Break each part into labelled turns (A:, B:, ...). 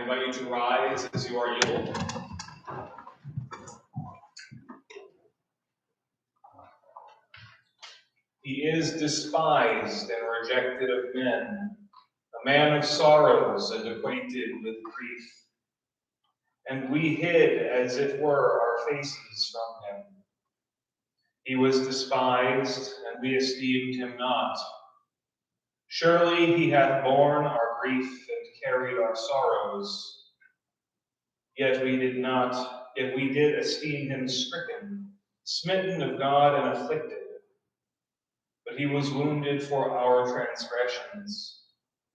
A: invite you to rise as you are able. He is despised and rejected of men, a man of sorrows and acquainted with grief. And we hid, as it were, our faces from him. He was despised, and we esteemed him not. Surely he hath borne our grief and carried our sorrows. Yet we did esteem him stricken, smitten of God, and afflicted. But he was wounded for our transgressions.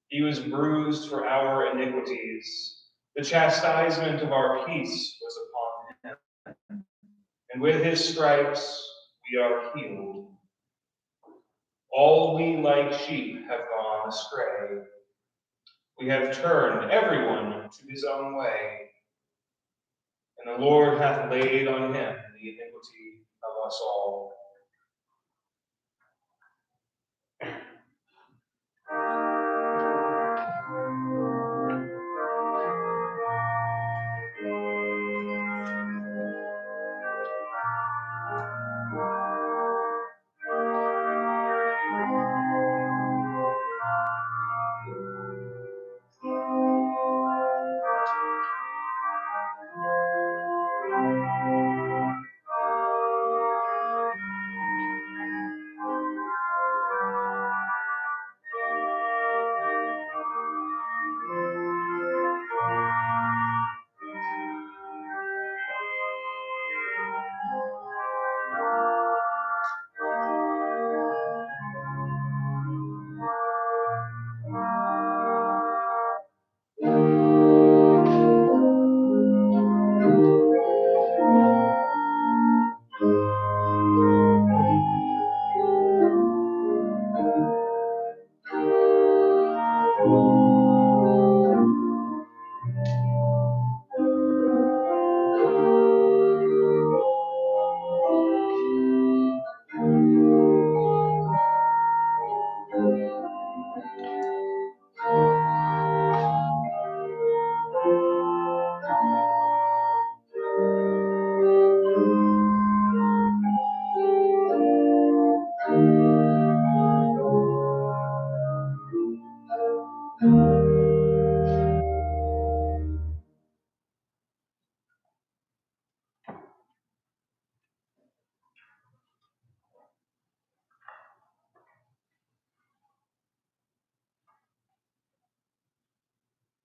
A: He was bruised for our iniquities. The chastisement of our peace was upon him. And with his stripes we are healed. All we like sheep have gone astray. We have turned everyone to his own way. And the Lord hath laid on him the iniquity of us all.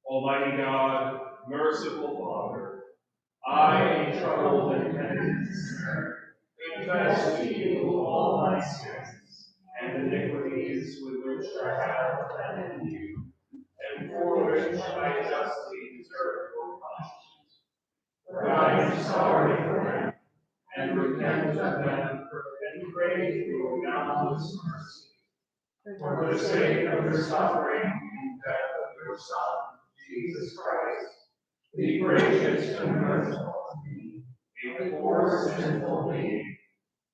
A: Almighty God, merciful Father, I, in trouble and penitence, confess to you all my sins and iniquities with which I have offended you, and for which I justly deserve your punishment. For I am sorry for them, and repent of them, and pray for your boundless mercy. For the sake of the suffering and death of your Son, Jesus Christ, be gracious and merciful to me, a poor sinful being.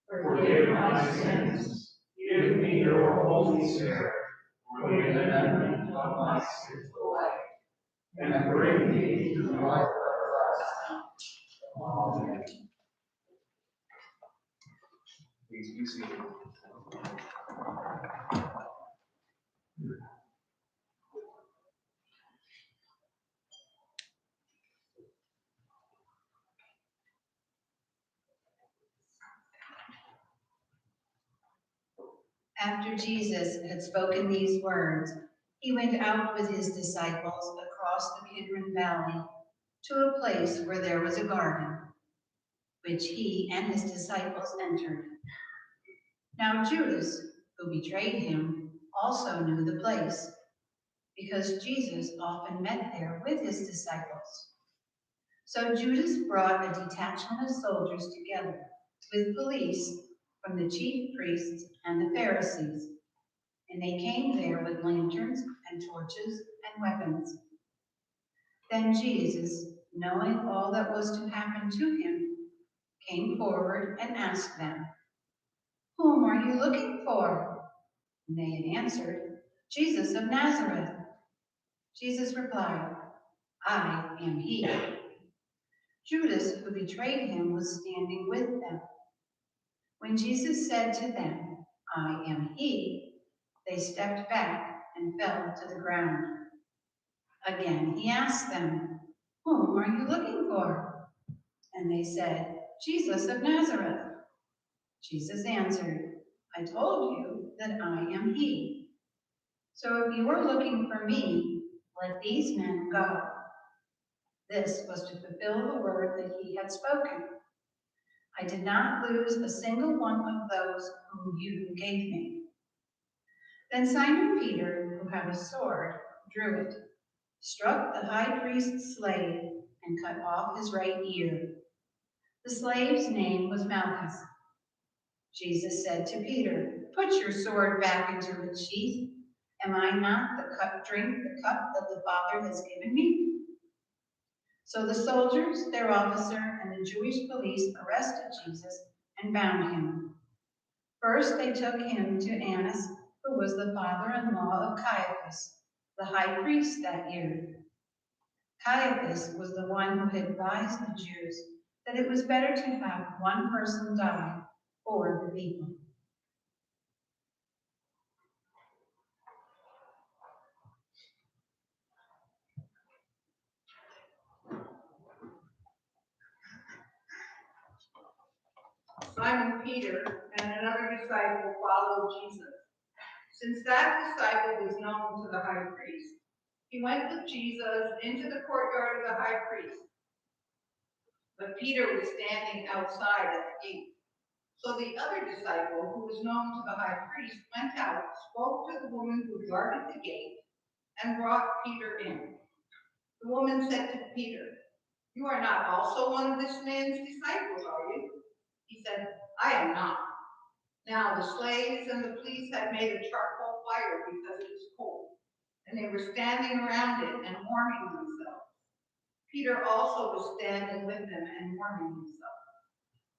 A: Forgive my sins, give me your Holy Spirit for the amendment of my sinful life, and bring me to life everlasting. Amen. Please be seated.
B: After Jesus had spoken these words, he went out with his disciples across the Kidron Valley to a place where there was a garden, which he and his disciples entered. Now Judas, who betrayed him, also knew the place, because Jesus often met there with his disciples. So Judas brought a detachment of soldiers together with police from the chief priests and the Pharisees, and they came there with lanterns and torches and weapons. Then Jesus, knowing all that was to happen to him, came forward and asked them, "Whom are you looking for?" And they had answered, "Jesus of Nazareth." Jesus replied, I am he. Judas, who betrayed him, was standing with them. When Jesus said to them, I am he, they stepped back and fell to the ground. Again he asked them, whom are you looking for? And they said, Jesus of Nazareth. Jesus answered, I told you that I am he. So if you are looking for me, let these men go. This was to fulfill the word that he had spoken. I did not lose a single one of those whom you gave me. Then Simon Peter, who had a sword, drew it, struck the high priest's slave, and cut off his right ear. The slave's name was Malchus. Jesus said to Peter, put your sword back into its sheath. Am I not drink the cup that the Father has given me? So the soldiers, their officer, and the Jewish police arrested Jesus and bound him. First they took him to Annas, who was the father-in-law of Caiaphas, the high priest that year. Caiaphas was the one who had advised the Jews that it was better to have one person die for the people.
C: Simon Peter and another disciple followed Jesus. Since that disciple was known to the high priest, he went with Jesus into the courtyard of the high priest. But Peter was standing outside at the gate. So the other disciple, who was known to the high priest, went out, spoke to the woman who guarded the gate, and brought Peter in. The woman said to Peter, you are not also one of this man's disciples, are you? He said, I am not. Now the slaves and the police had made a charcoal fire because it was cold, and they were standing around it and warming themselves. Peter also was standing with them and warming himself.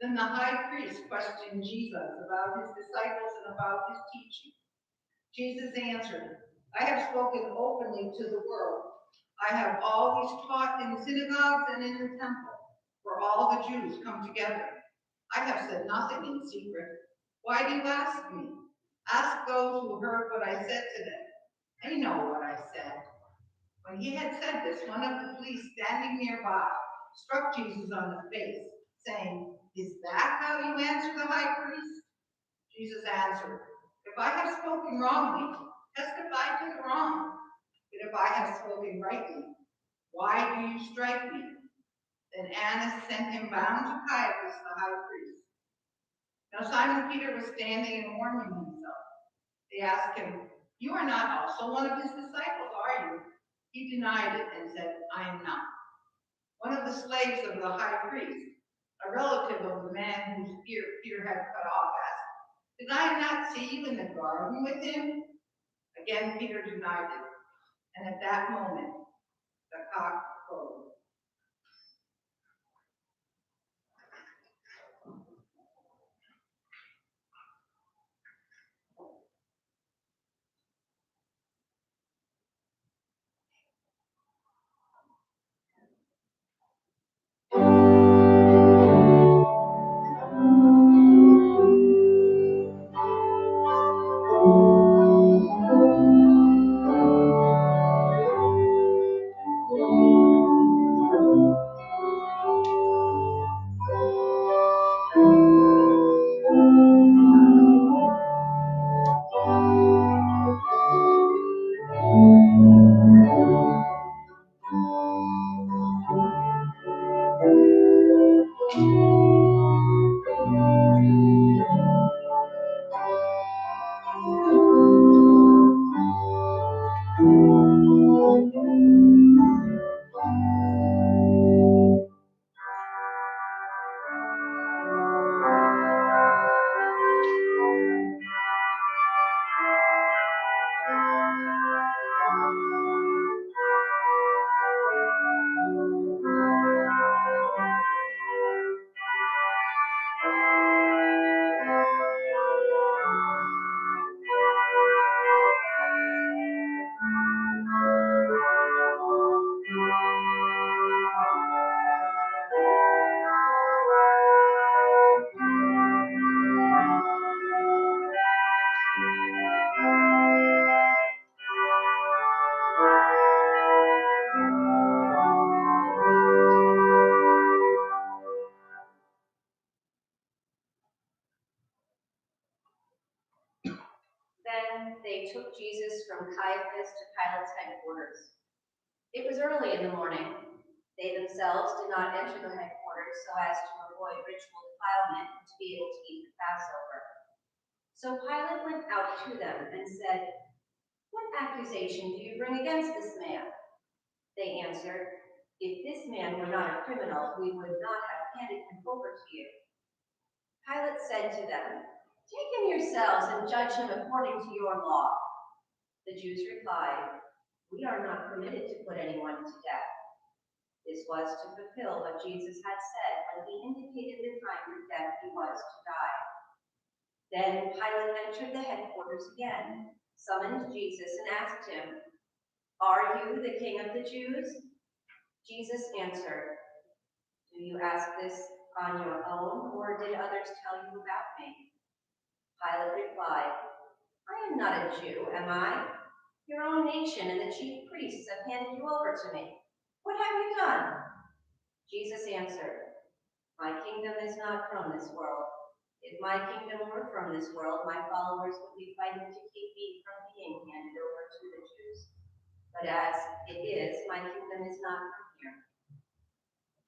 C: Then the high priest questioned Jesus about his disciples and about his teaching. Jesus answered, I have spoken openly to the world. I have always taught in synagogues and in the temple, where all the Jews come together. I have said nothing in secret. Why do you ask me? Ask those who heard what I said to them. They know what I said. When he had said this, one of the police standing nearby struck Jesus on the face, saying, is that how you answer the high priest? Jesus answered, if I have spoken wrongly, testify to the wrong. But if I have spoken rightly, why do you strike me? Then Annas sent him bound to Caiaphas, the high priest. Now Simon Peter was standing and warming himself. They asked him, you are not also one of his disciples, are you? He denied it and said, I am not. One of the slaves of the high priest, a relative of the man whose ear Peter had cut off, asked, did I not see you in the garden with him? Again Peter denied it, and at that moment the cock crowed.
D: they took Jesus from Caiaphas to Pilate's headquarters. It was early in the morning. They themselves did not enter the headquarters so as to avoid ritual defilement and to be able to eat the Passover. So Pilate went out to them and said, "What accusation do you bring against this man?" They answered, "If this man were not a criminal, we would not have handed him over to you." Pilate said to them, "Take him yourselves and judge him according to your law." The Jews replied, "We are not permitted to put anyone to death." This was to fulfill what Jesus had said when he indicated the time for death he was to die. Then Pilate entered the headquarters again, summoned Jesus, and asked him, "Are you the king of the Jews?" Jesus answered, "Do you ask this on your own, or did others tell you about me?" Pilate replied, "I am not a Jew, am I? Your own nation and the chief priests have handed you over to me. What have you done?" Jesus answered, "My kingdom is not from this world. If my kingdom were from this world, my followers would be fighting to keep me from being handed over to the Jews. But as it is, my kingdom is not from here."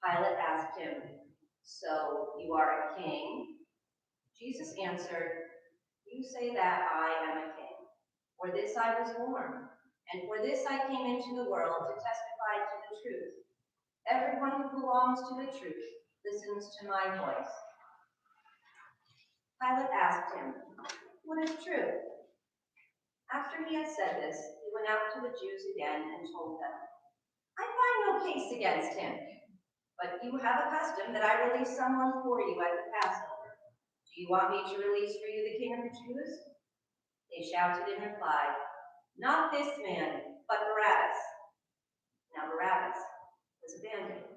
D: Pilate asked him, "So you are a king?" Jesus answered, "You say that I am a king. For this I was born, and for this I came into the world, to testify to the truth. Everyone who belongs to the truth listens to my voice." Pilate asked him, "What is truth?" After he had said this, he went out to the Jews again and told them, "I find no case against him, but you have a custom that I release someone for you at the Passover. Do you want me to release for you the King of the Jews?" They shouted in reply, "Not this man, but Barabbas." Now Barabbas was a bandit.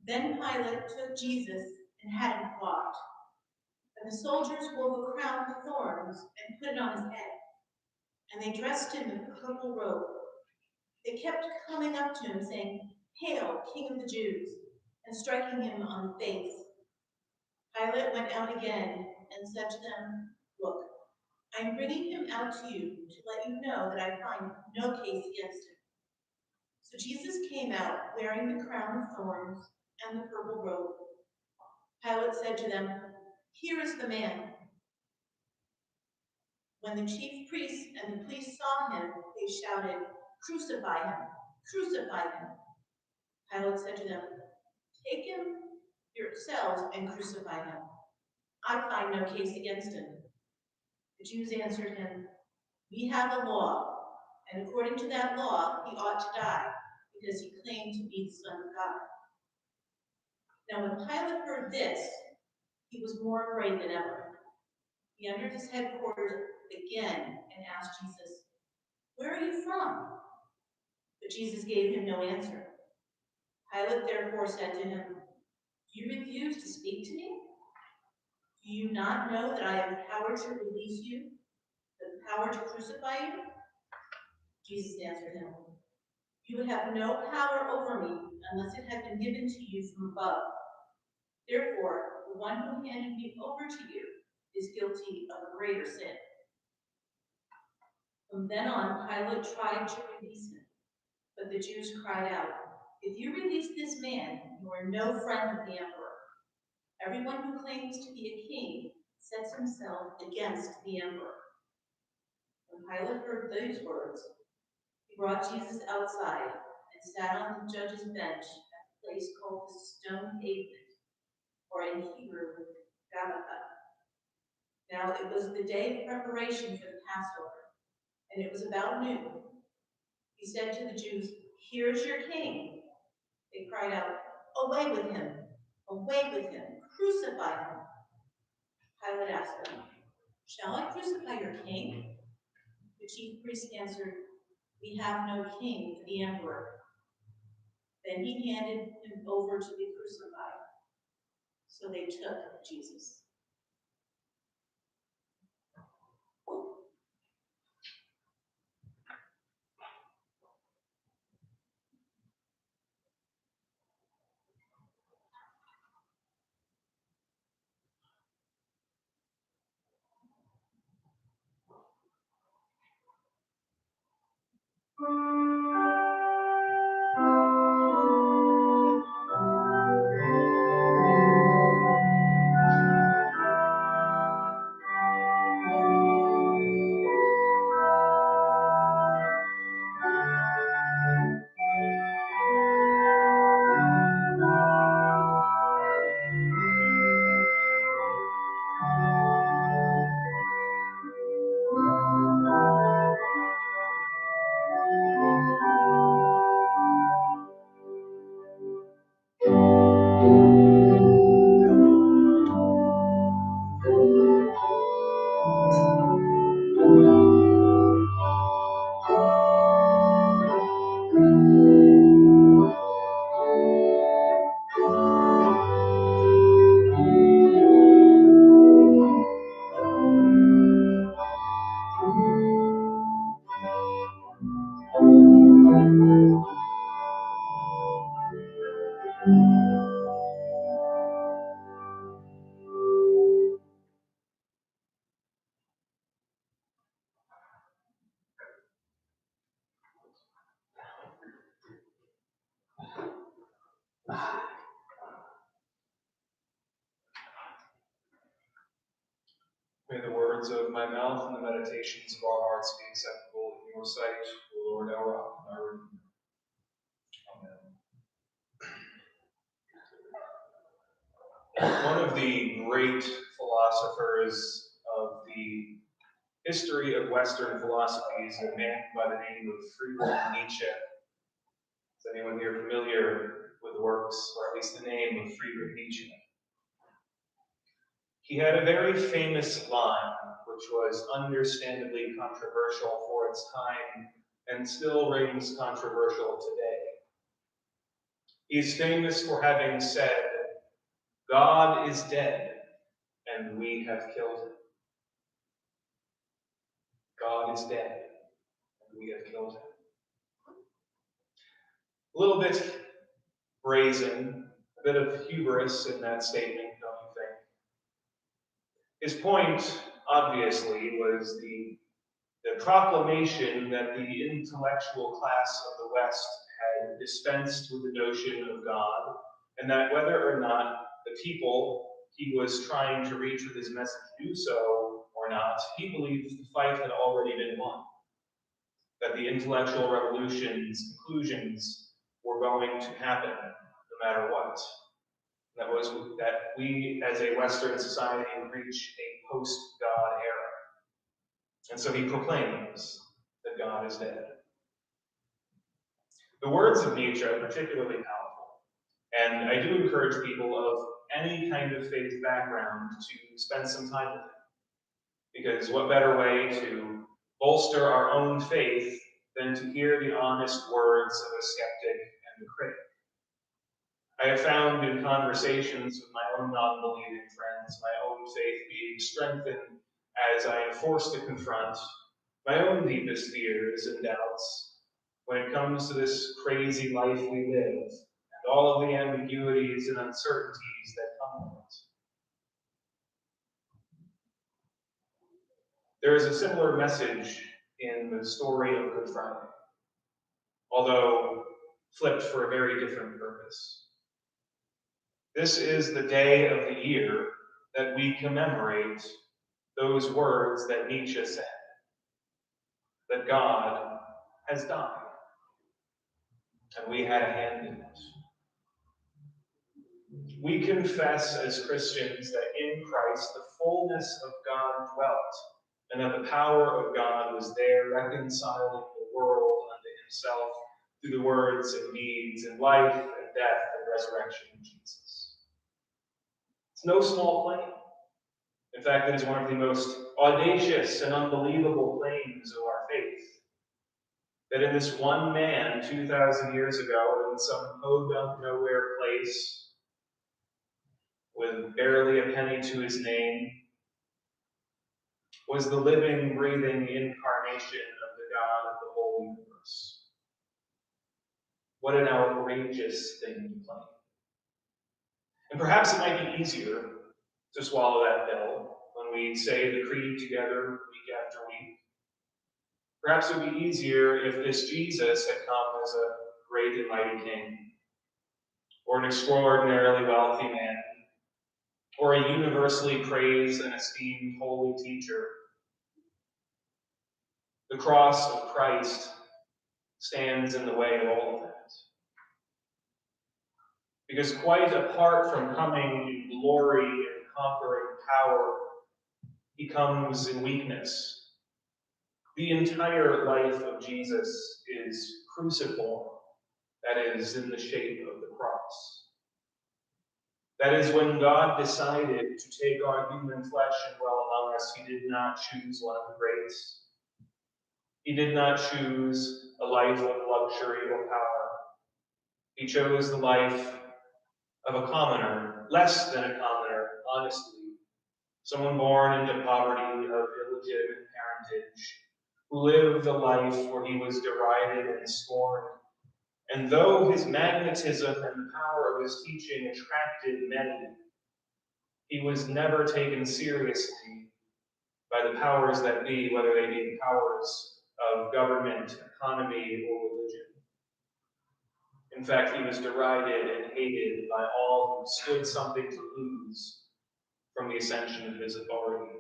E: Then Pilate took Jesus and had him flogged. And the soldiers wove a crown of thorns and put it on his head, and they dressed him in a purple robe. They kept coming up to him, saying, "Hail, King of the Jews," and striking him on the face. Pilate went out again and said to them, "Look, I am bringing him out to you to let you know that I find no case against him." So Jesus came out wearing the crown of thorns and the purple robe. Pilate said to them, "Here is the man." When the chief priests and the police saw him, they shouted, "Crucify him! Crucify him!" Pilate said to them, "Take him yourselves and crucify him. I find no case against him." The Jews answered him, "We have a law, and according to that law, he ought to die, because he claimed to be the Son of God." Now when Pilate heard this, he was more afraid than ever. He entered his headquarters again and asked Jesus, "Where are you from?" But Jesus gave him no answer. Pilate therefore said to him, "Do you refuse to speak to me? Do you not know that I have power to release you, the power to crucify you?" Jesus answered him, "You would have no power over me unless it had been given to you from above. Therefore, the one who handed me over to you is guilty of a greater sin." From then on, Pilate tried to release him, but the Jews cried out, "If you release this man, you are no friend of the emperor. Everyone who claims to be a king sets himself against the emperor." When Pilate heard these words, he brought Jesus outside and sat on the judge's bench at the place called the Stone Pavement, or in Hebrew, Gabbatha. Now it was the day of preparation for the Passover, and it was about noon. He said to the Jews, "Here is your king." They cried out, "Away with him! Away with him! Crucify him!" Pilate asked them, "Shall I crucify your king?" The chief priest answered, "We have no king but the emperor." Then he handed him over to be crucified. So they took Jesus.
A: May the words of my mouth and the meditations of our hearts be acceptable in your sight, O Lord, our rock and our Redeemer. Amen. One of the great philosophers of the history of Western philosophy is a man by the name of Friedrich Nietzsche. Is anyone here familiar with the works, or at least the name of Friedrich Nietzsche? He had a very famous line, which was understandably controversial for its time and still remains controversial today. He is famous for having said, God is dead, and we have killed him. God is dead, and we have killed him. A little bit brazen, a bit of hubris in that statement, don't you think? His point, obviously, was the proclamation that the intellectual class of the West had dispensed with the notion of God, and that whether or not the people he was trying to reach with his message do so or not, he believed the fight had already been won. That the intellectual revolution's conclusions were going to happen no matter what. That was that we as a Western society reach a post-God era. And so he proclaims that God is dead. The words of Nietzsche are particularly powerful, and I do encourage people of any kind of faith background to spend some time with him. Because what better way to bolster our own faith than to hear the honest words of a skeptic and a critic? I have found in conversations with my own non-believing friends, my own faith being strengthened as I am forced to confront my own deepest fears and doubts when it comes to this crazy life we live and all of the ambiguities and uncertainties that come with it. There is a similar message in the story of Good Friday, although flipped for a very different purpose. This is the day of the year that we commemorate those words that Nietzsche said, that God has died, and we had a hand in it. We confess as Christians that in Christ the fullness of God dwelt, and that the power of God was there reconciling the world unto himself through the words and deeds and life and death and resurrection of Jesus. It's no small claim. In fact, it is one of the most audacious and unbelievable claims of our faith. That in this one man 2,000 years ago, in some podunk nowhere place, with barely a penny to his name, was the living, breathing incarnation of the God of the whole universe. What an outrageous thing to claim. And perhaps it might be easier to swallow that pill when we say the creed together week after week. Perhaps it would be easier if this Jesus had come as a great and mighty king, or an extraordinarily wealthy man, or a universally praised and esteemed holy teacher. The cross of Christ stands in the way of all of that. Because quite apart from coming in glory and conquering power, he comes in weakness. The entire life of Jesus is cruciform, that is, in the shape of the cross. That is, when God decided to take on human flesh and dwell among us, he did not choose one of the greats. He did not choose a life of luxury or power. He chose the life of a commoner, less than a commoner, honestly. Someone born into poverty of illegitimate parentage, who lived a life where he was derided and scorned. And though his magnetism and the power of his teaching attracted many, he was never taken seriously by the powers that be, whether they be the powers of government, economy, or religion. In fact, he was derided and hated by all who stood something to lose from the ascension of his authority.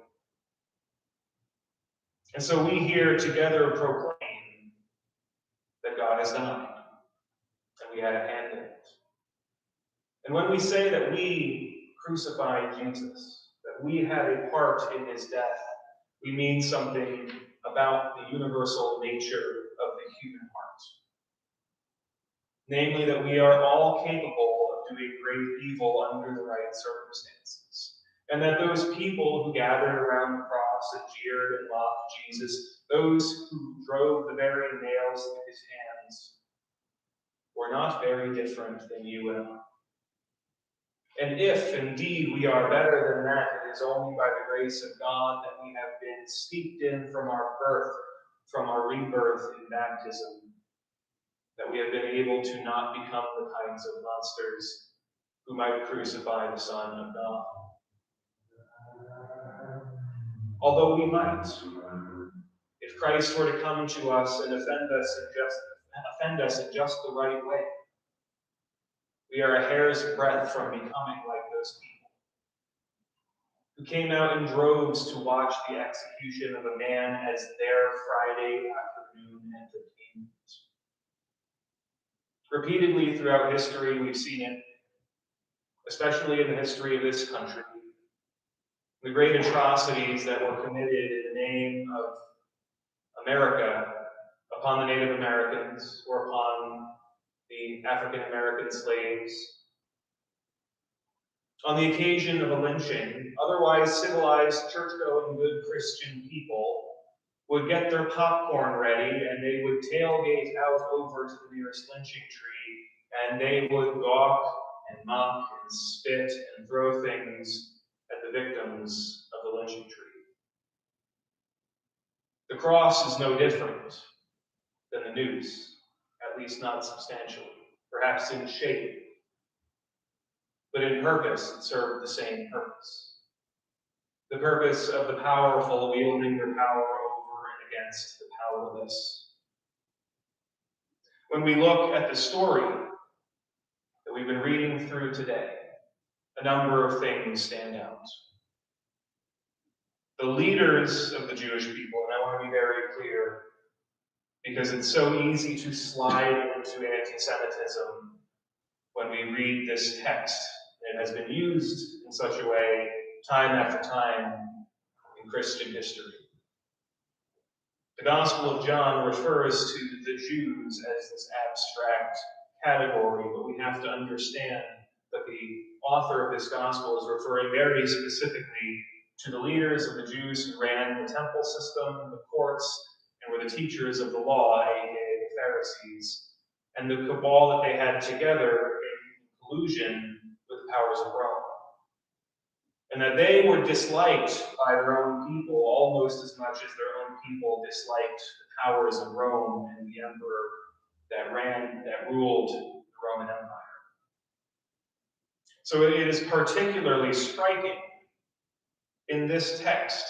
A: And so we here together proclaim that God has died, and we had a hand in it. And when we say that we crucified Jesus, that we had a part in his death, we mean something about the universal nature of the human heart. Namely, that we are all capable of doing great evil under the right circumstances. And that those people who gathered around the cross and jeered and mocked Jesus, those who drove the very nails through his hands, were not very different than you and I. And if indeed we are better than that, it is only by the grace of God that we have been steeped in from our birth, from our rebirth in baptism, that we have been able to not become the kinds of monsters who might crucify the Son of God. Although we might, if Christ were to come to us and offend us in just the right way, we are a hair's breadth from becoming like those people who came out in droves to watch the execution of a man as their Friday afternoon entertainment. Repeatedly throughout history, we've seen it, especially in the history of this country, the great atrocities that were committed in the name of America upon the Native Americans or upon the African American slaves. On the occasion of a lynching, otherwise civilized, church-going, good Christian people would get their popcorn ready and they would tailgate out over to the nearest lynching tree and they would gawk and mock and spit and throw things at the victims of the lynching tree. The cross is no different than the noose, at least not substantially, perhaps in shape, but in purpose it served the same purpose. The purpose of the powerful wielding their power over and against the powerless. When we look at the story that we've been reading through today, a number of things stand out. The leaders of the Jewish people, and I want to be very clear, because it's so easy to slide into anti-Semitism when we read this text. It has been used in such a way time after time in Christian history. The Gospel of John refers to the Jews as this abstract category, but we have to understand that the author of this Gospel is referring very specifically to the leaders of the Jews who ran the temple system, the courts, and were the teachers of the law, aka the Pharisees, and the cabal that they had together in collusion with the powers of Rome. And that they were disliked by their own people almost as much as their own people disliked the powers of Rome and the emperor that ruled the Roman Empire. So it is particularly striking in this text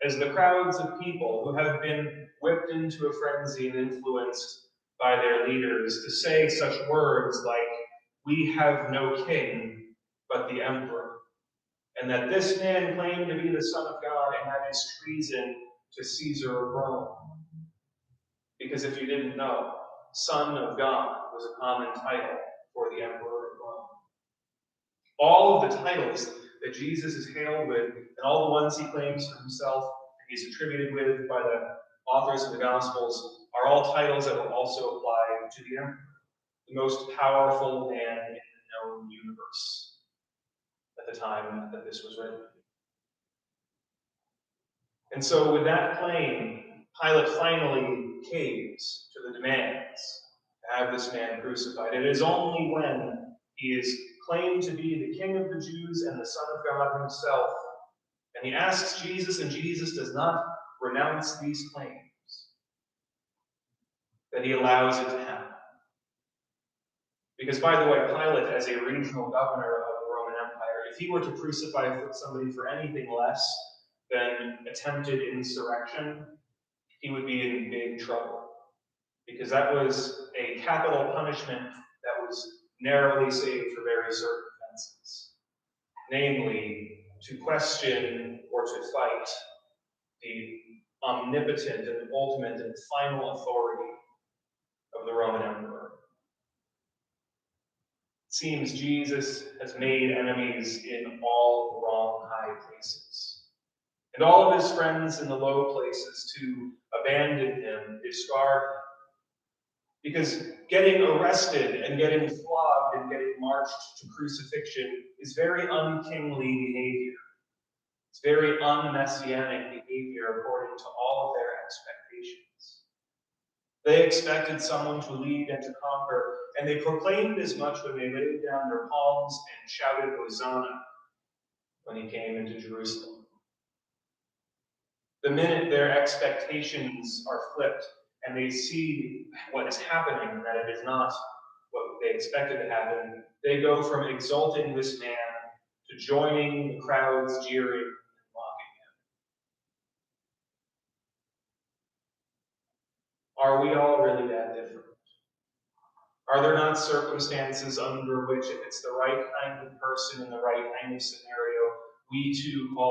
A: as the crowds of people who have been whipped into a frenzy and influenced by their leaders to say such words like, "We have no king but the emperor," and that this man claimed to be the Son of God, and that is treason to Caesar of Rome. Because if you didn't know, Son of God was a common title for the emperor of Rome. All of the titles that Jesus is hailed with, and all the ones he claims for himself, and he's attributed with by the authors of the Gospels, are all titles that will also apply to the emperor, the most powerful man in the known universe at the time that this was written. And so with that claim, Pilate finally caves to the demands to have this man crucified. It is only when he is claimed to be the King of the Jews and the Son of God himself, and he asks Jesus, and Jesus does not renounce these claims, that he allows it to happen. Because, by the way, Pilate, as a regional governor of the Roman Empire, if he were to crucify somebody for anything less than attempted insurrection, he would be in big trouble. Because that was a capital punishment that was narrowly saved for very certain offenses. Namely, to question or to fight the omnipotent and ultimate and final authority of the Roman emperor. It seems Jesus has made enemies in all the wrong high places, and all of his friends in the low places to abandon him, discard him. Because getting arrested and getting flogged and getting marched to crucifixion is very unkingly behavior. It's very un-messianic behavior according to all of their expectations. They expected someone to lead and to conquer, And they proclaimed as much when they laid down their palms and shouted Hosanna when he came into Jerusalem. The minute their expectations are flipped and they see what is happening and that it is not what they expected to happen, they go from exalting this man to joining the crowds jeering and mocking him. Are we all really that different? Are there not circumstances under which, if it's the right kind of person in the right kind of scenario, we too